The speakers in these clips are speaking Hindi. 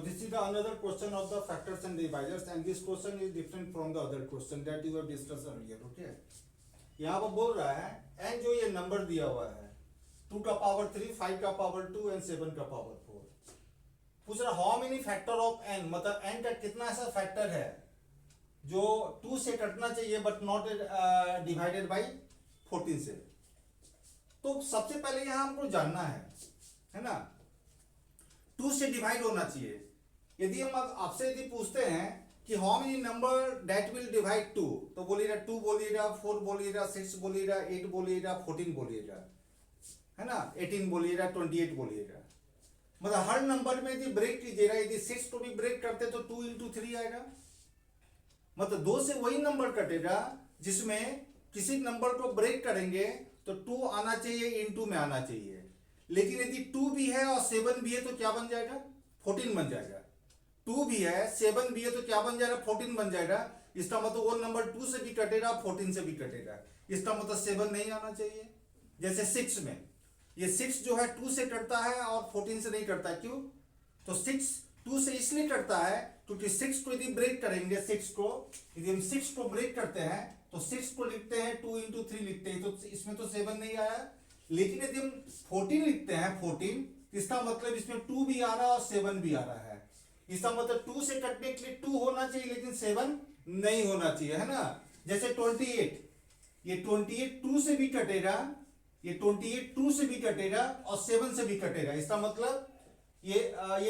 this is the another question of the factors and divisors, and this question is different from the other question that you have discussed earlier. Okay, यहाँ पर बोल रहा है n जो ये नंबर दिया हुआ है 2 का पावर 3, 5 का पावर 2 and 7 का पावर 4, पूछ रहा how many factor of n, मतलब n का कितना ऐसा फैक्टर है जो 2 से कटना चाहिए बट नॉट डिवाइडेड बाई 14 से। तो सबसे पहले यहाँ हमको जानना है ना, 2 से डिवाइड होना चाहिए। यदि हम आपसे यदि पूछते हैं कि how many number that will divide 2, तो बोलिएगा 2 बोलिएगा, 4 बोलिएगा, 6 बोलिएगा, 8 बोलिएगा, 14 बोलिएगा, है ना, 18 बोलिएगा, 28 बोलिएगा। मतलब हर नंबर में यदि ब्रेक कीजिएगा, यदि 6 को भी ब्रेक करते तो 2 into 3 आएगा, मतलब 2 से वही नंबर कटेगा जिसमें किसी नंबर को ब्रेक करेंगे तो 2 आना चाहिए, इनटू में आना चाहिए। लेकिन यदि 2 भी है और 7 भी है तो क्या बन जाएगा, 14 बन जाएगा। 2 भी है 7 भी है तो क्या बन जाएगा, 14 बन जाएगा। इसका मतलब वो नंबर 2 से भी कटेगा, 14 से भी कटेगा। इसका मतलब 7 नहीं आना चाहिए। जैसे 6 में ये 6 जो है 2 से कटता है और 14 से नहीं कटता, क्यों? तो 6 2 से इसलिए कटता है क्योंकि 6 को यदि ब्रेक करेंगे, 6 को यदि हम 6 को ब्रेक करते हैं तो 6 को लिखते हैं 2 into 3 लिखते हैं, तो इसमें तो 7 नहीं आया। लेकिन यदि हम 14 लिखते हैं 14, इसका मतलब इसमें 2 भी आ रहा है और 7 भी आ रहा है। इसका मतलब 2 से कटने के लिए 2 होना चाहिए लेकिन 7 नहीं होना चाहिए, है ना। जैसे 28, ये 28 2 से भी कटेगा, ये 28 2 से भी कटेगा और 7 से भी कटेगा। इसका मतलब ये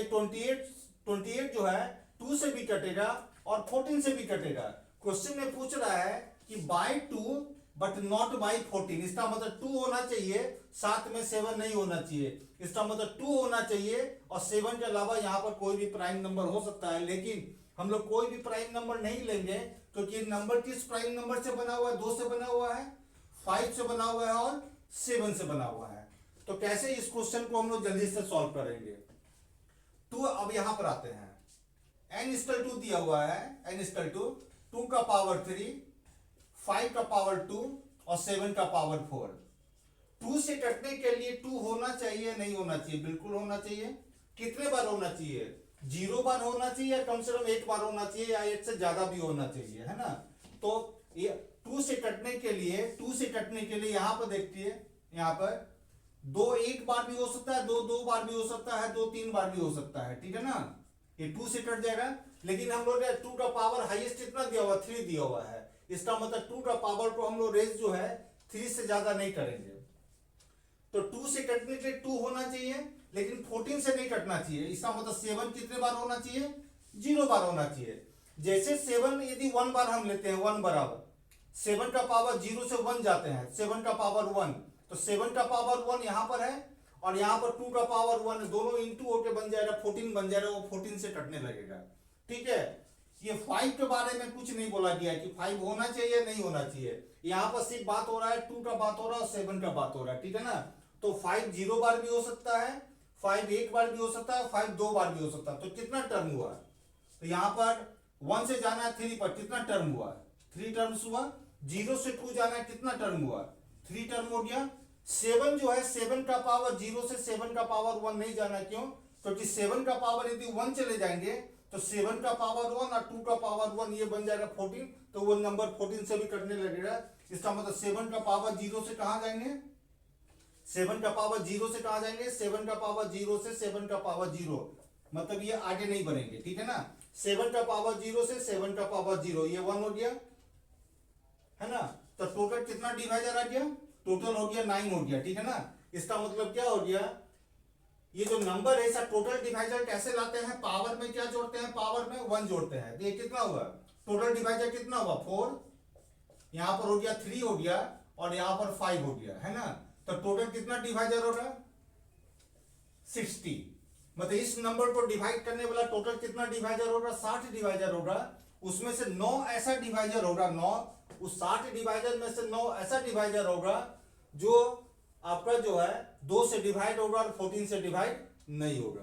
28 जो है 2 से भी कटेगा और 14 से भी कटेगा। क्वेश्चन में पूछ रहा है कि बाय 2 बट नॉट बाय 14। इसका मतलब 2 होना चाहिए, साथ में 7 नहीं होना चाहिए। इसका मतलब 2 होना चाहिए और 7 के अलावा यहाँ पर कोई भी प्राइम नंबर हो सकता है। लेकिन हम लोग कोई भी प्राइम नंबर नहीं लेंगे क्योंकि ये नंबर किस प्राइम नंबर से बना हुआ है, 2 से बना हुआ है, 5 से बना हुआ है और 7 से बना हुआ है। तो कैसे इस क्वेश्चन को हम लोग जल्दी से सॉल्व करेंगे? तो अब यहां पर आते हैं, n इक्वल टू दिया हुआ है, n इक्वल टू 2 का पावर 3, 5 का पावर 2 और 7 का पावर 4। 2 से कटने के लिए 2 होना चाहिए, नहीं होना चाहिए? बिल्कुल होना चाहिए। कितने बार होना चाहिए? 0 बार होना चाहिए या कम से कम 1 बार होना चाहिए या 1 से ज्यादा भी होना चाहिए, है ना। तो ये 2 से कटने के लिए यहां पर देखिए, यहां पर 2 1 बार भी हो सकता है, 2 2 बार भी हो सकता है, 2 3 बार भी हो सकता है, ठीक है ना। ये 2 से कट जाएगा। लेकिन हम लोग 2 का पावर हाईएस्ट कितना दिया हुआ, 3 दिया हुआ है। इसका मतलब 2 का पावर को हम लोग रेज जो है 3 से ज्यादा नहीं करेंगे। तो 2 से कटने के लिए 2 होना चाहिए लेकिन 14 से नहीं कटना चाहिए। इसका मतलब 7 कितने बार होना चाहिए, 0 बार होना चाहिए। जैसे 7 यदि 1 बार हम लेते हैं, 1 बराबर 7 का पावर 0 से 1 जाते हैं, 7 का पावर 1, तो 7 का पावर 1 यहां पर है और यहां पर 2 का पावर 1, दोनों इंटू होके बन जाएगा 14 बन जाएगा, वो 14 से कटने लगेगा, ठीक है। ये 5 के बारे में कुछ नहीं बोला गया है कि 5 होना चाहिए नहीं होना चाहिए। यहां पर सिर्फ बात हो रहा है 2 का बात हो रहा है और 7 का बात हो रहा है, ठीक है ना। तो 5 0 बार भी हो सकता है, 5 1 बार भी हो सकता है, 5 2 बार भी हो सकता है। तो कितना टर्म हुआ? तो यहां पर 1 से जाना है 3 पर, कितना टर्म हुआ? 3 टर्म्स हुआ। 0 से 2 जाना है, कितना टर्म हुआ? 3 टर्म हो गया। 7 जो है 7 का पावर 0 से 7 का पावर 1 नहीं जाना, क्यों? क्योंकि 7 का पावर यदि 1 चले जाएंगे तो 7 का पावर 1 और 2 का पावर 1 ये बन जाएगा 14, तो वो नंबर 14 से भी कटने लगेगा। इसका मतलब 7 का पावर 0 से कहां जाएंगे, 7 का पावर 0 से कहां जाएंगे, 7 का पावर 0 से 7 का पावर 0, मतलब ये आगे नहीं बढ़ेंगे, ठीक है ना। 7 का पावर 0 से 7 का पावर 0, ये 1 हो गया, है ना। तो टोटल कितना डिवाइजर आ गया, टोटल हो गया 9 हो गया, ठीक है ना। इसका मतलब क्या हो गया, ये जो नंबर है इसका टोटल डिवाइजर कैसे लाते हैं, पावर में क्या जोड़ते हैं, पावर में 1 जोड़ते हैं। तो ये कितना हुआ, टोटल डिवाइजर कितना हुआ 4, यहां पर हो गया 3 हो गया और यहां पर 5 हो गया, है ना। तो टोटल कितना डिवाइजर होगा, 60। मतलब इस नंबर को डिवाइड करने वाला टोटल कितना डिवाइजर होगा, 60 डिवाइजर होगा। उसमें से 9 ऐसा डिवाइजर होगा, 9 उस 60 डिवाइजर में से 9 ऐसा डिवाइजर होगा जो आपका जो है 2 से डिवाइड होगा और 14 से डिवाइड नहीं होगा।